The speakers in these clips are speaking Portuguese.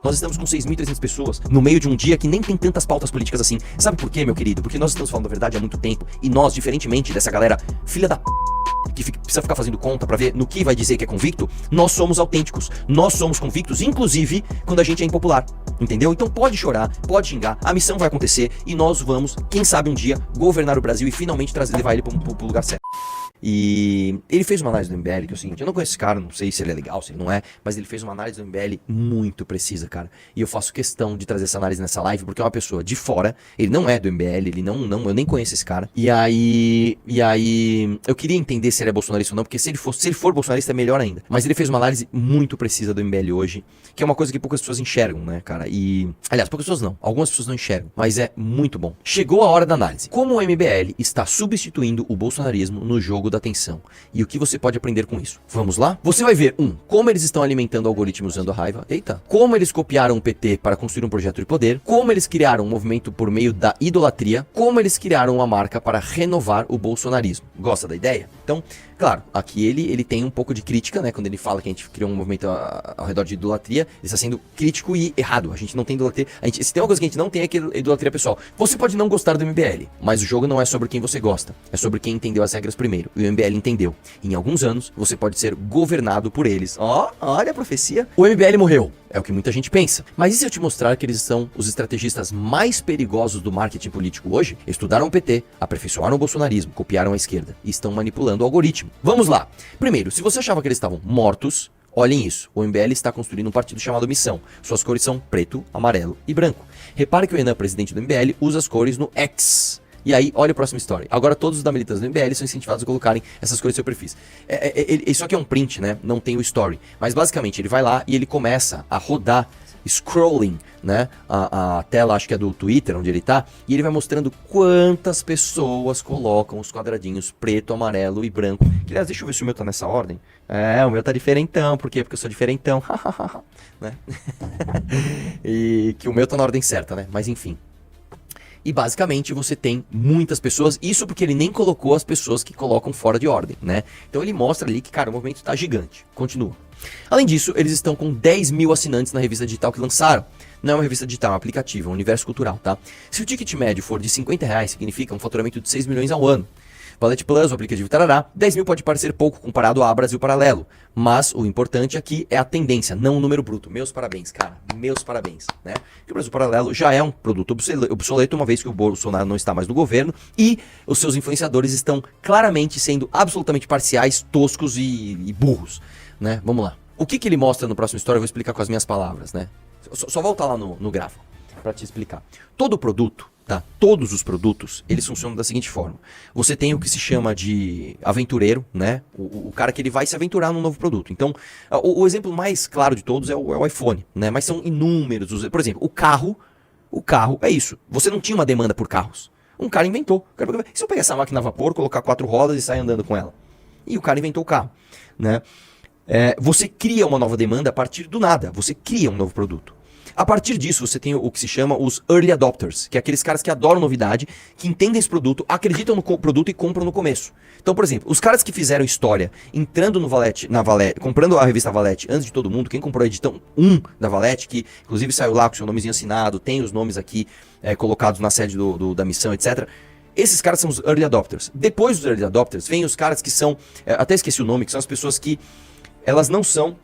Nós estamos com 6.300 pessoas no meio de um dia que nem tem tantas pautas políticas assim. Sabe por quê, meu querido? Porque nós estamos falando a verdade há muito tempo. E nós, diferentemente dessa galera filha da que precisa ficar fazendo conta pra ver no que vai dizer que é convicto, nós somos autênticos. Nós somos convictos, inclusive, quando a gente é impopular. Entendeu? Então pode chorar, pode xingar, a missão vai acontecer e nós vamos, quem sabe um dia, governar o Brasil e finalmente levar ele pro lugar certo. E ele fez uma análise do MBL, que é o seguinte, eu não conheço esse cara, não sei se ele é legal, se ele não é, mas ele fez uma análise do MBL muito precisa, cara. E eu faço questão de trazer essa análise nessa live, porque é uma pessoa de fora, ele não é do MBL, ele não, eu nem conheço esse cara. E aí, eu queria entender se ele é bolsonarista ou não, porque se ele for bolsonarista é melhor ainda. Mas ele fez uma análise muito precisa do MBL hoje, que é uma coisa que poucas pessoas enxergam, né, cara? E, aliás, poucas pessoas não, algumas pessoas não enxergam, mas é muito bom. Chegou a hora da análise. Como o MBL está substituindo o bolsonarismo no jogo da atenção. E o que você pode aprender com isso? Vamos lá? Você vai ver, como eles estão alimentando o algoritmo usando a raiva. Eita. Como eles copiaram o PT para construir um projeto de poder. Como eles criaram um movimento por meio da idolatria. Como eles criaram uma marca para renovar o bolsonarismo. Gosta da ideia? Então, claro, aqui ele tem um pouco de crítica, né? Quando ele fala que a gente criou um movimento ao redor de idolatria, ele está sendo crítico e errado. A gente não tem idolatria. Se tem uma coisa que a gente não tem é que idolatria pessoal. Você pode não gostar do MBL, mas o jogo não é sobre quem você gosta. É sobre quem entendeu as regras primeiro. E o MBL entendeu. Em alguns anos, você pode ser governado por eles. Olha a profecia. O MBL morreu. É o que muita gente pensa. Mas e se eu te mostrar que eles são os estrategistas mais perigosos do marketing político hoje? Estudaram o PT, aperfeiçoaram o bolsonarismo, copiaram a esquerda e estão manipulando o algoritmo. Vamos lá. Primeiro, se você achava que eles estavam mortos, olhem isso. O MBL está construindo um partido chamado Missão. Suas cores são preto, amarelo e branco. Repare que o Renan, presidente do MBL, usa as cores no X. E aí, olha o próximo story. Agora todos os da militância do MBL são incentivados a colocarem essas cores em seu perfis. Isso aqui é um print, né? Não tem o story. Mas basicamente ele vai lá e ele começa a rodar, scrolling, né? A tela, acho que é do Twitter, onde ele tá. E ele vai mostrando quantas pessoas colocam os quadradinhos preto, amarelo e branco. Aliás, deixa eu ver se o meu tá nessa ordem. O meu tá diferentão. Por quê? Porque eu sou diferentão. Né? E que o meu tá na ordem certa, né? Mas enfim. E basicamente você tem muitas pessoas, isso porque ele nem colocou as pessoas que colocam fora de ordem, né? Então ele mostra ali que, cara, o movimento tá gigante. Continua. Além disso, eles estão com 10 mil assinantes na revista digital que lançaram. Não é uma revista digital, é um aplicativo, é um universo cultural, tá? Se o ticket médio for de R$50, significa um faturamento de 6 milhões ao ano. Valete Plus, o aplicativo tarará, 10 mil pode parecer pouco comparado a Brasil Paralelo, mas o importante aqui é a tendência, não o número bruto. Meus parabéns, cara, meus parabéns, né? Porque o Brasil Paralelo já é um produto obsoleto, uma vez que o Bolsonaro não está mais no governo e os seus influenciadores estão claramente sendo absolutamente parciais, toscos e burros, né? Vamos lá. O que ele mostra no próximo story eu vou explicar com as minhas palavras, né? Só voltar lá no gráfico para te explicar. Todo produto, tá? Todos os produtos, eles funcionam da seguinte forma. Você tem o que se chama de aventureiro, né? O cara que ele vai se aventurar num novo produto. Então, o exemplo mais claro de todos é o iPhone, né? Mas são inúmeros. Por exemplo, o carro é isso. Você não tinha uma demanda por carros. Um cara inventou. Se eu pegar essa máquina a vapor, colocar 4 rodas e sair andando com ela. E o cara inventou o carro, né? Você cria uma nova demanda a partir do nada. Você cria um novo produto. A partir disso, você tem o que se chama os early adopters, que é aqueles caras que adoram novidade, que entendem esse produto, acreditam no produto e compram no começo. Então, por exemplo, os caras que fizeram história, entrando no Valete, comprando a revista Valete antes de todo mundo, quem comprou a edição 1 da Valete, que inclusive saiu lá com seu nomezinho assinado, tem os nomes aqui colocados na sede da missão, etc. Esses caras são os early adopters. Depois dos early adopters, vem os caras que são, até esqueci o nome, que são as pessoas que elas não são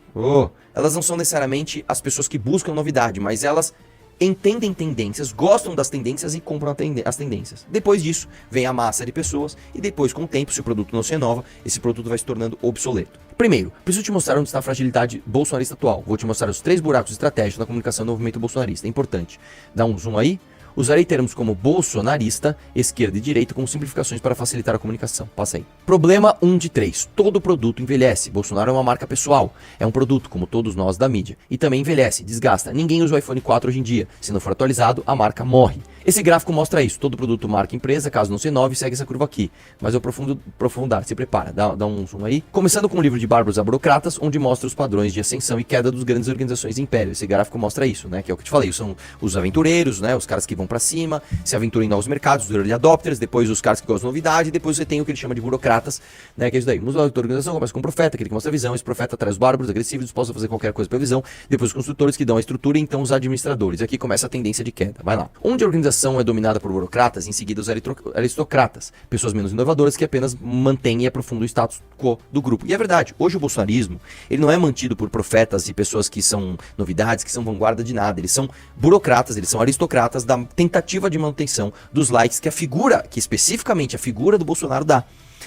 necessariamente as pessoas que buscam novidade, mas elas entendem tendências, gostam das tendências e compram as tendências. Depois disso, vem a massa de pessoas e depois, com o tempo, se o produto não se renova, esse produto vai se tornando obsoleto. Primeiro, preciso te mostrar onde está a fragilidade bolsonarista atual. Vou te mostrar os 3 buracos estratégicos na comunicação do movimento bolsonarista. É importante. Dá um zoom aí. Usarei termos como bolsonarista, esquerda e direita como simplificações para facilitar a comunicação. Passa aí. Problema 1 de 3. Todo produto envelhece. Bolsonaro é uma marca pessoal. É um produto, como todos nós da mídia. E também envelhece, desgasta. Ninguém usa o iPhone 4 hoje em dia. Se não for atualizado, a marca morre. Esse gráfico mostra isso. Todo produto marca empresa, caso não se renove, segue essa curva aqui. Mas eu aprofundar, se prepara. Dá um zoom aí. Começando com o livro de Bárbaros a Burocratas, onde mostra os padrões de ascensão e queda dos grandes organizações e impérios. Esse gráfico mostra isso, né? Que é o que eu te falei. São os aventureiros, né? Os caras que vão vão pra cima, se aventuram em novos mercados, os early adopters, depois os caras que gostam de novidade, depois você tem o que ele chama de burocratas, né, que é isso daí. A organização começa com o profeta, aquele que mostra a visão, esse profeta traz os bárbaros, agressivos, dispostos a fazer qualquer coisa pela visão, depois os construtores que dão a estrutura e então os administradores. Aqui começa a tendência de queda, vai lá. Onde a organização é dominada por burocratas, em seguida os aristocratas, pessoas menos inovadoras que apenas mantêm e aprofundam o status quo do grupo. E é verdade, hoje o bolsonarismo, ele não é mantido por profetas e pessoas que são novidades, que são vanguarda de nada, eles são burocratas, eles são aristocratas da tentativa de manutenção dos likes que a figura, que especificamente a figura do Bolsonaro dá.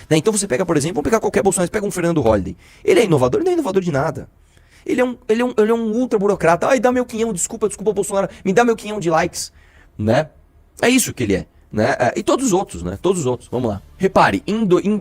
Né? Então você pega, por exemplo, vamos pegar qualquer Bolsonaro, pega um Fernando Holliday, ele é inovador? Ele não é inovador de nada. Ele é um ultra burocrata. Ai, dá meu quinhão, desculpa, Bolsonaro, me dá meu quinhão de likes, né? É isso que ele é, né? E todos os outros, né? Todos os outros, vamos lá. Repare,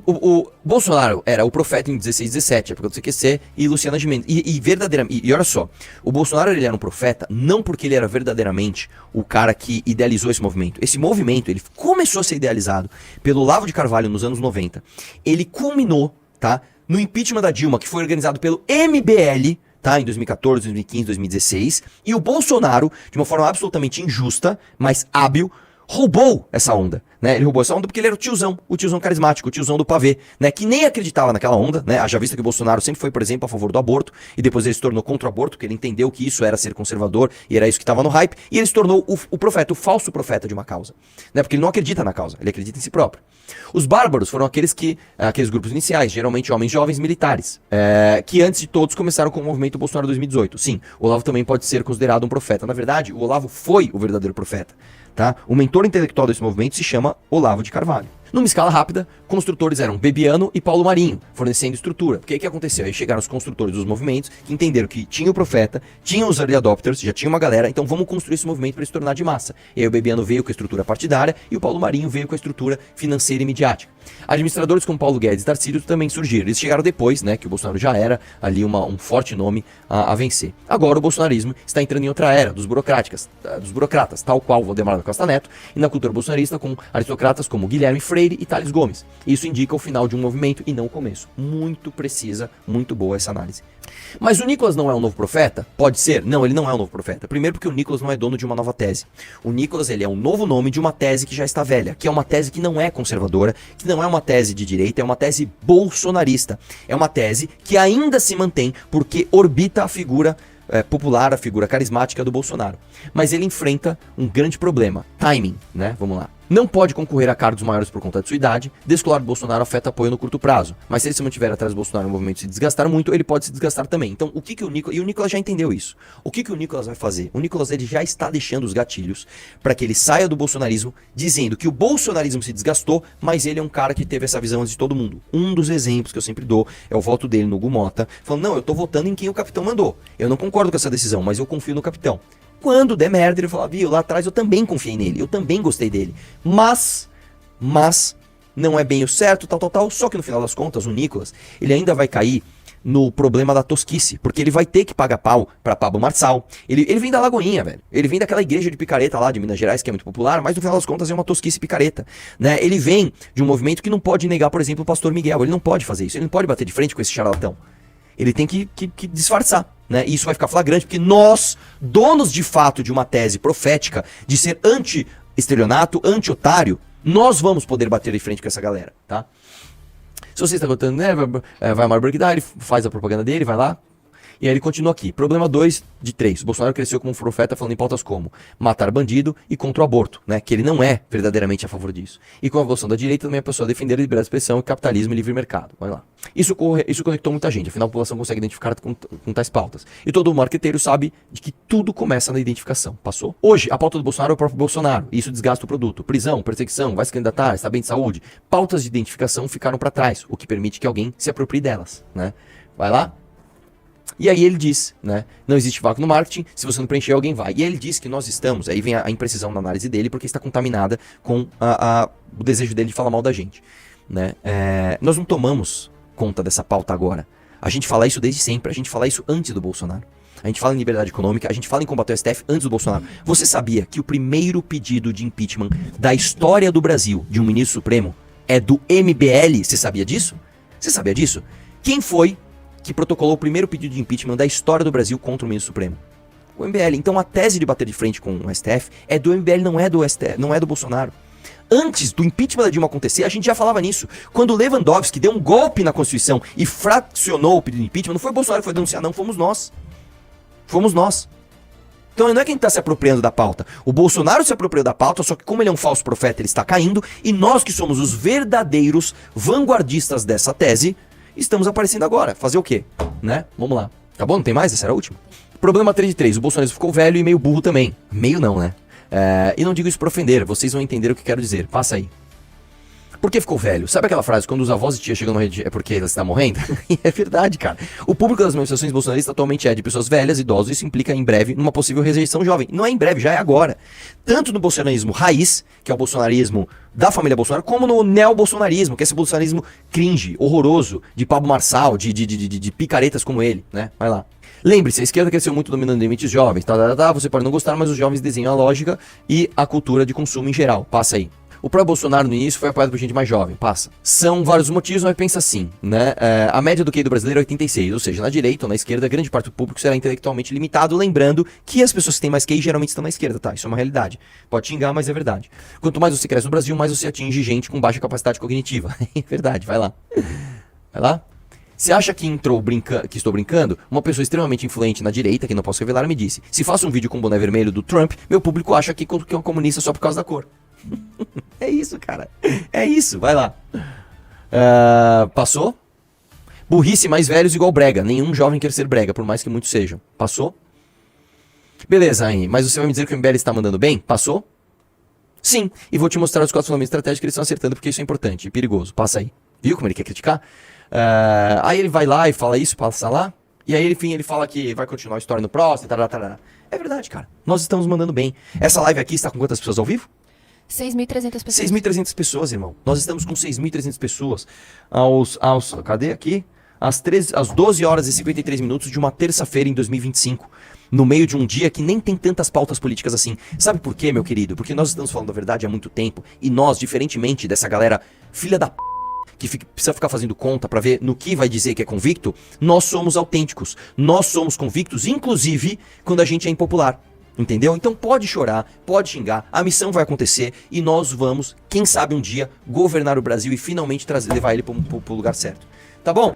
o Bolsonaro era o profeta em 16, 17, época do CQC, e Luciana Gimenez. E verdadeiramente, e olha só, o Bolsonaro ele era um profeta não porque ele era verdadeiramente o cara que idealizou esse movimento. Esse movimento, ele começou a ser idealizado pelo Olavo de Carvalho nos anos 90. Ele culminou, tá? No impeachment da Dilma, que foi organizado pelo MBL, tá? Em 2014, 2015, 2016. E o Bolsonaro, de uma forma absolutamente injusta, mas hábil, roubou essa onda, né? Ele roubou essa onda porque ele era o tiozão carismático, o tiozão do pavê, né? Que nem acreditava naquela onda, né? Haja vista que o Bolsonaro sempre foi, por exemplo, a favor do aborto, e depois ele se tornou contra o aborto, porque ele entendeu que isso era ser conservador, e era isso que estava no hype, e ele se tornou o profeta, o falso profeta de uma causa, né? Porque ele não acredita na causa, ele acredita em si próprio. Os bárbaros foram aqueles grupos iniciais, geralmente homens jovens militares, que antes de todos começaram com o movimento Bolsonaro 2018. Sim, o Olavo também pode ser considerado um profeta. Na verdade, o Olavo foi o verdadeiro profeta. Tá? O mentor intelectual desse movimento se chama Olavo de Carvalho. Numa escala rápida, construtores eram Bebiano e Paulo Marinho, fornecendo estrutura. Porque o que aconteceu? Aí chegaram os construtores dos movimentos, que entenderam que tinha o profeta, tinha os early adopters, já tinha uma galera, então vamos construir esse movimento para se tornar de massa. E aí o Bebiano veio com a estrutura partidária e o Paulo Marinho veio com a estrutura financeira e midiática. Administradores como Paulo Guedes e Tarcísio também surgiram. Eles chegaram depois, né, que o Bolsonaro já era ali um forte nome a vencer. Agora o bolsonarismo está entrando em outra era, dos burocratas, tal qual Valdemar da Costa Neto, e na cultura bolsonarista com aristocratas como Guilherme Freire e Thales Gomes. Isso indica o final de um movimento e não o começo. Muito precisa, muito boa essa análise. Mas o Nicolas não é um novo profeta? Pode ser? Não, ele não é um novo profeta. Primeiro porque o Nicolas não é dono de uma nova tese. O Nicolas, ele é um novo nome de uma tese que já está velha, que é uma tese que não é conservadora, que não é uma tese de direita, é uma tese bolsonarista. É uma tese que ainda se mantém porque orbita a figura popular, a figura carismática do Bolsonaro. Mas ele enfrenta um grande problema. Timing, né? Vamos lá. Não pode concorrer a cargos maiores por conta de sua idade. Descolar do Bolsonaro afeta apoio no curto prazo. Mas se ele se mantiver atrás do Bolsonaro no movimento e se desgastar muito, ele pode se desgastar também. Então, o que o Nicolas... E o Nicolas já entendeu isso. O que o Nicolas vai fazer? O Nicolas, ele já está deixando os gatilhos para que ele saia do bolsonarismo, dizendo que o bolsonarismo se desgastou, mas ele é um cara que teve essa visão antes de todo mundo. Um dos exemplos que eu sempre dou é o voto dele no Hugo Mota, falando, não, eu tô votando em quem o capitão mandou. Eu não concordo com essa decisão, mas eu confio no capitão. Quando der merda, ele fala, viu, lá atrás eu também confiei nele, eu também gostei dele. Mas, não é bem o certo, tal. Só que no final das contas, o Nicolas, ele ainda vai cair no problema da tosquice, porque ele vai ter que pagar pau pra Pablo Marçal. Ele vem da Lagoinha, velho. Ele vem daquela igreja de picareta lá de Minas Gerais, que é muito popular, mas no final das contas é uma tosquice picareta, né? Ele vem de um movimento que não pode negar, por exemplo, o pastor Miguel. Ele não pode fazer isso, ele não pode bater de frente com esse charlatão. Ele tem que disfarçar, né? E isso vai ficar flagrante, porque nós, donos de fato de uma tese profética de ser anti-estelionato, anti-otário, nós vamos poder bater de frente com essa galera, tá? Se você está contando, né, vai a Marburg dar, ele faz a propaganda dele, vai lá. E aí ele continua aqui. Problema 2 de 3. O Bolsonaro cresceu como um profeta falando em pautas como matar bandido e contra o aborto, né? Que ele não é verdadeiramente a favor disso. E com a evolução da direita também a pessoa defender a liberdade de expressão, capitalismo e livre mercado. Vai lá. Isso conectou muita gente. Afinal, a população consegue identificar com tais pautas. E todo marqueteiro sabe de que tudo começa na identificação. Passou? Hoje, a pauta do Bolsonaro é o próprio Bolsonaro. E isso desgasta o produto. Prisão, perseguição, vai se candidatar, está bem de saúde. Pautas de identificação ficaram para trás, o que permite que alguém se aproprie delas, né? Vai lá. E aí ele diz, né, não existe vácuo no marketing, se você não preencher alguém vai. E aí ele diz que nós estamos, aí vem a imprecisão na análise dele, porque está contaminada com o desejo dele de falar mal da gente, né. Nós não tomamos conta dessa pauta agora. A gente fala isso desde sempre, a gente fala isso antes do Bolsonaro. A gente fala em liberdade econômica, a gente fala em combater o STF antes do Bolsonaro. Você sabia que o primeiro pedido de impeachment da história do Brasil, de um ministro supremo, é do MBL? Você sabia disso? Você sabia disso? Quem foi que protocolou o primeiro pedido de impeachment da história do Brasil contra o ministro supremo? O MBL. Então a tese de bater de frente com o STF é do MBL, não é do STF, não é do Bolsonaro. Antes do impeachment da Dilma acontecer, a gente já falava nisso. Quando o Lewandowski deu um golpe na Constituição e fracionou o pedido de impeachment, não foi o Bolsonaro que foi denunciar, não, fomos nós. Fomos nós. Então não é quem está se apropriando da pauta. O Bolsonaro se apropriou da pauta, só que como ele é um falso profeta, ele está caindo, e nós que somos os verdadeiros vanguardistas dessa tese, estamos aparecendo agora. Fazer o quê? Né? Vamos lá. Tá bom? Não tem mais? Essa era a última. Problema 3 de 3. O Bolsonaro ficou velho e meio burro também. Meio não, né? E não digo isso pra ofender, vocês vão entender o que eu quero dizer. Passa aí. Por que ficou velho? Sabe aquela frase, quando os avós e tias chegam no rede, é porque ela está morrendo? É verdade, cara. O público das manifestações bolsonaristas atualmente é de pessoas velhas, idosos, e isso implica em breve numa possível rejeição jovem. Não é em breve, já é agora. Tanto no bolsonarismo raiz, que é o bolsonarismo da família Bolsonaro, como no neo-bolsonarismo, que é esse bolsonarismo cringe, horroroso, de Pablo Marçal, de picaretas como ele, né? Vai lá. Lembre-se, a esquerda cresceu muito dominando mentes jovens, você pode não gostar, mas os jovens desenham a lógica e a cultura de consumo em geral. Passa aí. O próprio Bolsonaro no início foi apoiado por gente mais jovem, passa. São vários motivos, mas pensa assim, né? A média do QI do brasileiro é 86, ou seja, na direita ou na esquerda, grande parte do público será intelectualmente limitado, lembrando que as pessoas que têm mais QI geralmente estão na esquerda, tá? Isso é uma realidade. Pode xingar, mas é verdade. Quanto mais você cresce no Brasil, mais você atinge gente com baixa capacidade cognitiva. É verdade, vai lá. Vai lá. Você acha que que estou brincando? Uma pessoa extremamente influente na direita, que não posso revelar, me disse: se faço um vídeo com o boné vermelho do Trump, meu público acha que é um comunista só por causa da cor. É isso, cara. É isso, vai lá. Passou? Burrice mais velhos igual brega. Nenhum jovem quer ser brega, por mais que muitos sejam. Passou? Beleza, aí. Mas você vai me dizer que o MBL está mandando bem? Passou? Sim. E vou te mostrar os 4 fundamentos estratégicos que eles estão acertando, porque isso é importante e perigoso. Passa aí. Viu como ele quer criticar? Aí ele vai lá e fala isso, passa lá. E aí, enfim, ele fala que vai continuar a história no próximo. Tarará. É verdade, cara. Nós estamos mandando bem. Essa live aqui está com quantas pessoas ao vivo? 6.300 pessoas. 6.300 pessoas, irmão. Nós estamos com 6.300 pessoas. Cadê aqui? Às 12 horas e 53 minutos de uma terça-feira em 2025. No meio de um dia que nem tem tantas pautas políticas assim. Sabe por quê, meu querido? Porque nós estamos falando a verdade há muito tempo. E nós, diferentemente dessa galera filha da que precisa ficar fazendo conta pra ver no que vai dizer que é convicto, nós somos autênticos. Nós somos convictos, inclusive, quando a gente é impopular. Entendeu? Então pode chorar, pode xingar, a missão vai acontecer e nós vamos, quem sabe um dia, governar o Brasil e finalmente levar ele pro lugar certo. Tá bom?